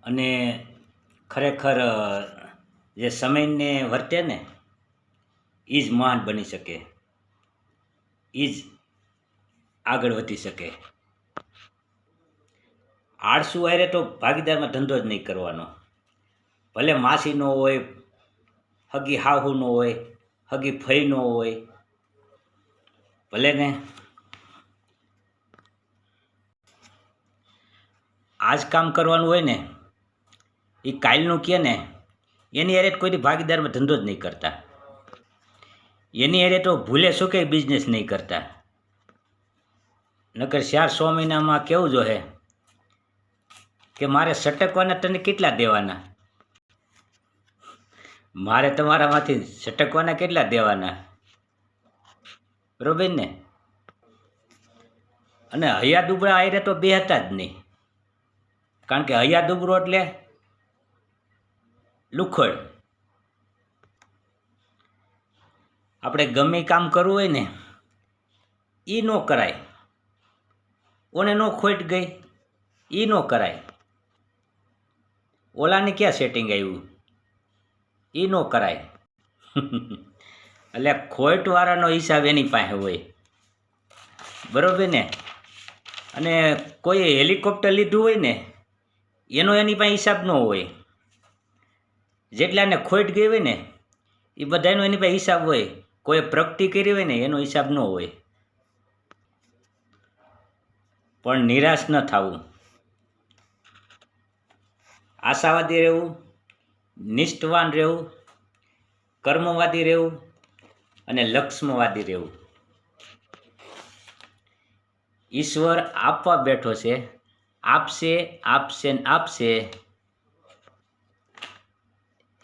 અને ખરેખર જે સમયને વર્તે ને એ જ મહાન બની શકે, એ જ આગળ વધી શકે. આળસુ હારે તો ભાગીદારમાં ધંધો જ નહીં કરવાનો. ભલે માસી ન હોય, હગી હાહુ ન હોય, હગી ફઈ ન હોય, ભલે ને આજ કામ કરવાનું હોય ને એ કાલનું કહે ને એની હારે કોઈથી ભાગીદારમાં ધંધો જ નહીં કરતા. એની હારે તો ભૂલે શું કે બિઝનેસ નહીં કરતા. નકર 4-6 મહિનામાં કેવું જોઈએ કે મારે સટકવાના તને કેટલા દેવાના, મારે તમારામાંથી સટકવાના કેટલા દેવાના, બરોબર ને. અને હૈયા દુબળા આયરે તો બે હતા જ નહીં, કારણ કે હૈયા દુબળો એટલે લુખડ. આપણે ગમે કામ કરવું હોય ને એ ન કરાય, ઓને ન ખોટ ગઈ એ ન કરાય, ઓલાને ક્યાં સેટિંગ આવ્યું એ ન કરાય. એટલે ખોટવાળાનો હિસાબ એની પાસે હોય, બરાબર ને. અને કોઈ હેલિકોપ્ટર લીધું હોય ને એનો એની પાસે હિસાબ ન હોય. જેટલાને ખોટ ગઈ હોય ને એ બધાનો એની પાસે હિસાબ હોય. કોઈ પ્રગતિ કરી હોય ને એનો હિસાબ ન હોય. પણ નિરાશ ન થવું, આશાવાદી રહેવું, નિષ્ઠવાન રહેવું, કર્મવાદી રહેવું અને લક્ષ્મવાદી રહેવું. ઈશ્વર આપવા બેઠો છે, આપશે આપશે ને આપશે,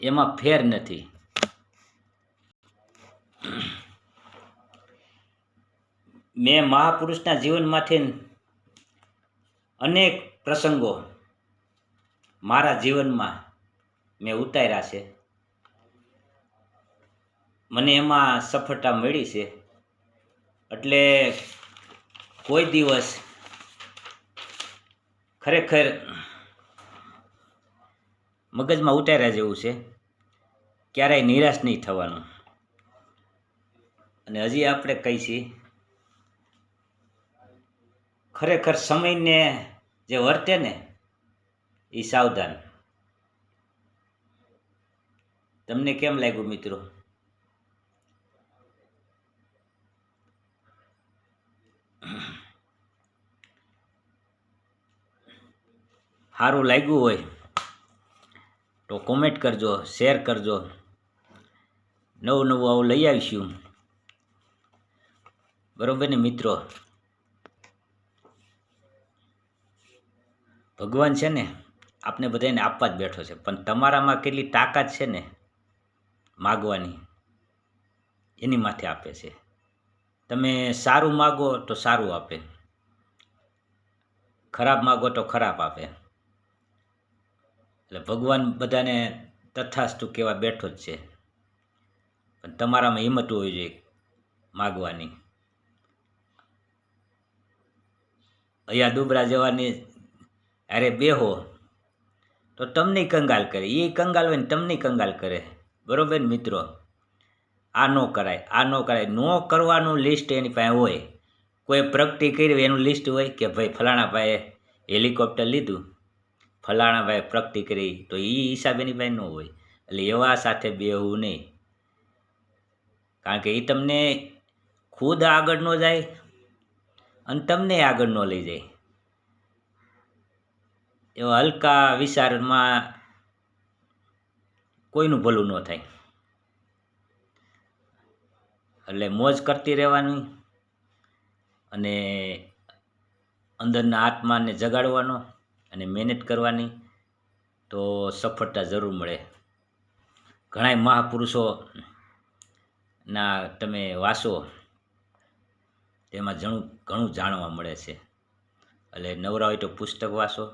એમાં ફેર નથી. મેં મહાપુરુષના જીવનમાંથી અનેક પ્રસંગો મારા જીવનમાં મેં ઉતાર્યા છે. મને એમાં સફળતા મળી છે. એટલે કોઈ દિવસ ખરેખર મગજમાં ઉતાર્યા જેવું છે, ક્યારેય નિરાશ નહીં થવાનું. અને હજી આપણે કહીશી ખરેખર સમયને જે વર્તે ને એ સાવધાન. તમને કેમ લાગ્યું મિત્રો? સારું લાગ્યું હોય તો કોમેન્ટ કરજો, શેર કરજો. નવું નવું આવું લઈ આવીશું, બરોબર ને મિત્રો. ભગવાન છે ને આપણે બધાને આપવા જ બેઠો છે, પણ તમારામાં કેટલી તાકાત છે ને માગવાની એની માથે આપે છે. તમે સારું માગો તો સારું આપે, ખરાબ માગો તો ખરાબ આપે. એટલે ભગવાન બધાને તથાસ્તુ કહેવા બેઠો જ છે, પણ તમારામાં હિંમત હોવી જોઈએ માગવાની. અહીંયા દુબરા જવાની અરે બેહો તો તમને કંગાલ કરે, એ કંગાલ હોય ને તમને કંગાલ કરે, બરોબર ને મિત્રો. આ ન કરાય, આ ન કરાય. ન કરવાનું લિસ્ટ એની પાસે હોય. કોઈ પ્રગતિ કરી હોય એનું લિસ્ટ હોય કે ભાઈ ફલાણા ભાઈએ હેલિકોપ્ટર લીધું, ફલાણા ભાઈએ પ્રગતિ કરી, તો એ હિસાબ એની પાસે ન હોય. એટલે એવા સાથે બેહવું નહીં, કારણ કે એ તમને ખુદ આગળ ન જાય અને તમને આગળ ન લઈ જાય. એવા હલકા વિચારમાં કોઈનું ભલું ન થાય. એટલે મોજ કરતી રહેવાની અને અંદરના આત્માને જગાડવાનો અને મહેનત કરવાની, તો સફળતા જરૂર મળે. ઘણાય મહાપુરુષોના તમે વાંચો તેમાં ઘણું જાણવા મળે છે. એટલે નવરા હોય તો પુસ્તક વાંચો,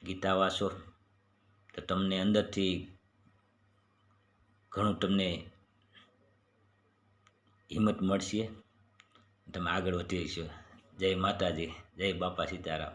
ગીતા વાંચો, તો તમને અંદરથી ઘણું તમને હિંમત મળશે, તમે આગળ વધી જશો. જય માતાજી, જય બાપા સીતારામ.